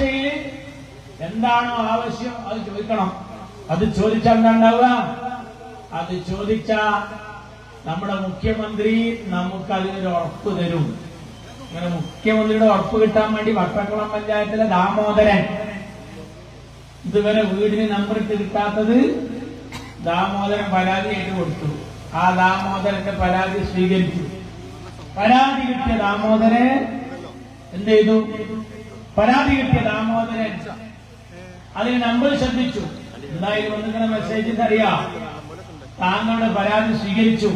പരീക്ഷയിൽ എന്താണോ ആവശ്യം അത് ചോദിക്കണം. അത് ചോദിച്ചാൽ എന്താ ഉണ്ടാവുക? അത് ചോദിച്ച നമ്മുടെ മുഖ്യമന്ത്രി നമുക്ക് അതിനൊരു ഉറപ്പ് തരും. അങ്ങനെ മുഖ്യമന്ത്രിയുടെ ഉറപ്പ് കിട്ടാൻ വേണ്ടി വട്ടക്കുളം പഞ്ചായത്തിലെ ദാമോദരൻ ഇതുവരെ വീടിന് നമ്പർ ഇട്ട് കിട്ടാത്തത് ദാമോദരൻ പരാതിയായിട്ട് കൊടുത്തു. ആ ദാമോദരന്റെ പരാതി സ്വീകരിച്ചു. പരാതി കിട്ടിയ ദാമോദരൻ എന്ത് ചെയ്തു? പരാതി കിട്ടിയ ദാമോദരൻ അതിന് നമ്പർ ശ്രദ്ധിച്ചു. എന്തായാലും വന്നിങ്ങനെ മെസ്സേജ് അറിയാം, താങ്കളുടെ പരാതി സ്വീകരിച്ചു.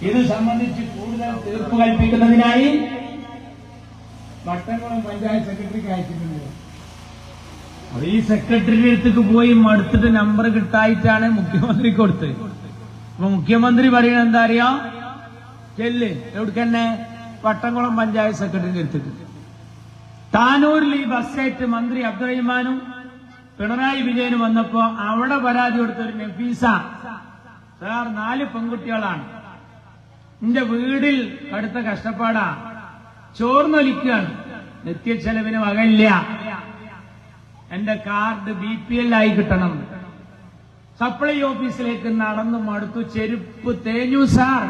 ഇത് സംബന്ധിച്ച് കൂടുതൽ തീർപ്പ് കൽപ്പിക്കുന്നതിനായി വട്ടക്കുളം പഞ്ചായത്ത് സെക്രട്ടറിക്ക് അയച്ചിട്ടുണ്ട്. അപ്പൊ ഈ സെക്രട്ടറിയുടെ അടുത്തേക്ക് പോയി മടുത്തിട്ട് നമ്പർ കിട്ടായിട്ടാണ് മുഖ്യമന്ത്രി കൊടുത്തത്. അപ്പൊ മുഖ്യമന്ത്രി പറയുന്നത് എന്താ അറിയാം? ചെല്ല് എവിടേക്കന്നെ വട്ടംകുളം പഞ്ചായത്ത് സെക്രട്ടറിന്റെ അടുത്തേക്ക്. താനൂരിൽ ഈ ബസ്സായിട്ട് മന്ത്രി അബ്ദുറഹിമാനും പിണറായി വിജയനും വന്നപ്പോ അവിടെ പരാതി കൊടുത്തൊരു നഫീസ സാർ 4 പെൺകുട്ടികളാണ്, എന്റെ വീടിൽ കടുത്ത കഷ്ടപ്പാടാ, ചോർന്നൊലിക്കുകയാണ്, നിത്യച്ചെലവിന് വകയില്ല, എന്റെ കാർഡ് BPL ആയി കിട്ടണം. സപ്ലൈ ഓഫീസിലേക്ക് നടന്നു മടുത്തു, ചെരുപ്പ് തേഞ്ഞു സാർ.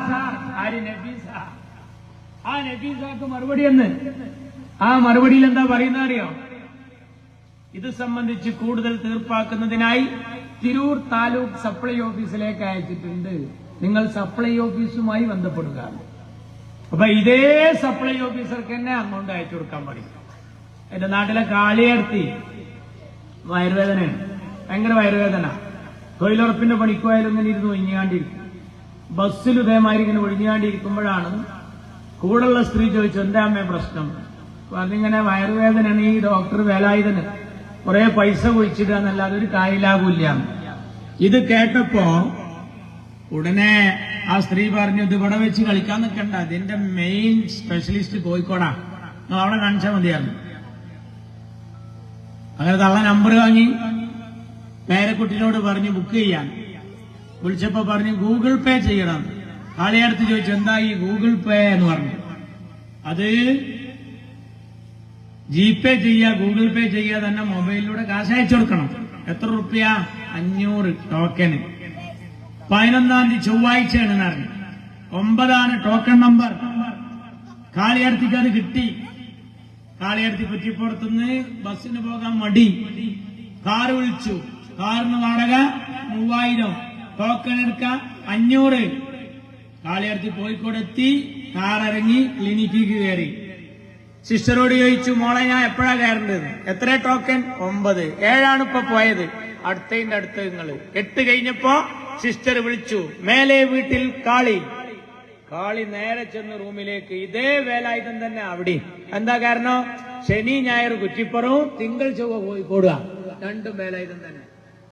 ആര്? നഫീസ. ആ നഫീസക്ക് മറുപടി എന്ന് ആ മറുപടിയിൽ എന്താ പറയുന്നത് അറിയോ? ഇത് സംബന്ധിച്ച് കൂടുതൽ തീർപ്പാക്കുന്നതിനായി തിരൂർ താലൂക്ക് സപ്ലൈ ഓഫീസിലേക്ക് അയച്ചിട്ടുണ്ട്, നിങ്ങൾ സപ്ലൈ ഓഫീസുമായി ബന്ധപ്പെടുക. അപ്പൊ ഇതേ സപ്ലൈ ഓഫീസർക്ക് തന്നെ അങ്ങോട്ട് അയച്ചു കൊടുക്കാൻ പറയും. എന്റെ നാട്ടിലെ കാളിയർത്തി വയറുവേദനയാണ്, ഭയങ്കര വയറുവേദന. തൊഴിലുറപ്പിന്റെ പണിക്കുപോയാലും ഇങ്ങനെ ഇരുന്ന് ഒഴിഞ്ഞാണ്ടിരിക്കും. ബസ്സിൽ ഇതേമാതിരി ഇങ്ങനെ ഒഴിഞ്ഞാണ്ടിരിക്കുമ്പോഴാണ് കൂടെയുള്ള സ്ത്രീ ചോദിച്ചു, എന്താ അമ്മേ പ്രശ്നം? പറഞ്ഞിങ്ങനെ വയറുവേദനയാണ്, ഈ ഡോക്ടർ വേലായുധന് കുറെ പൈസ കുഴിച്ചിടുക എന്നല്ലാതെ ഒരു കാര്യലാകൂല്ല. ഇത് കേട്ടപ്പോ ഉടനെ ആ സ്ത്രീ പറഞ്ഞു, ഇത് ഇവിടെ വെച്ച് കളിക്കാൻ നിൽക്കണ്ട, ഇതിന്റെ മെയിൻ സ്പെഷ്യലിസ്റ്റ് കോഴിക്കോടാ, അവിടെ കാണിച്ചാൽ മതിയായിരുന്നു. അങ്ങനെ തള്ള നമ്പർ വാങ്ങി പേരക്കുട്ടിനോട് പറഞ്ഞു ബുക്ക് ചെയ്യാൻ. വിളിച്ചപ്പോ പറഞ്ഞു ഗൂഗിൾ പേ ചെയ്യണം. കാളിയടുത്ത് ചോദിച്ചു, എന്താ ഈ ഗൂഗിൾ പേ എന്ന് പറഞ്ഞു. അത് GPay ചെയ്യുക, ഗൂഗിൾ പേ ചെയ്യുക, തന്നെ മൊബൈലിലൂടെ കാശ് അയച്ചു കൊടുക്കണം. എത്ര റുപ്യ? 500 ടോക്കന്. 11-ാം തീയതി ചൊവ്വാഴ്ചയാണ് പറഞ്ഞു. 9 ടോക്കൺ നമ്പർ. കാളിയടുത്തേക്ക് അത് കിട്ടി. കാളിയടുത്ത് കുറ്റിപ്പുറത്തുനിന്ന് ബസ്സിന് പോകാൻ മടി, കാറ് വിളിച്ചു. കാറിന് വാടക 3000, ടോക്കൺ എടുക്കാൻ 500. കാളിയടുത്ത് കോഴിക്കോട് എത്തി, കാറിറങ്ങി ക്ലിനിക്കിലേക്ക് കയറി. സിസ്റ്ററോട് ചോദിച്ചു, മോളെ ഞാൻ എപ്പോഴാ കയറേണ്ടത്? എത്ര ടോക്കൺ? 9. 7 ഇപ്പൊ പോയത്. അടുത്തതിന്റെ അടുത്ത് നിങ്ങള് 8 കഴിഞ്ഞപ്പോ സിസ്റ്റർ വിളിച്ചു, മേലെ വീട്ടിൽ കാളി. കാളി നേരെ ചെന്ന് റൂമിലേക്ക്. ഇതേ വേലായുധം തന്നെ അവിടെ. എന്താ കാരണം? ശനി ഞായർ കുറ്റിപ്പുറവും തിങ്കൾ ചൊവ്വ കോഴിക്കോടുക, 2 വേലായുധം തന്നെ.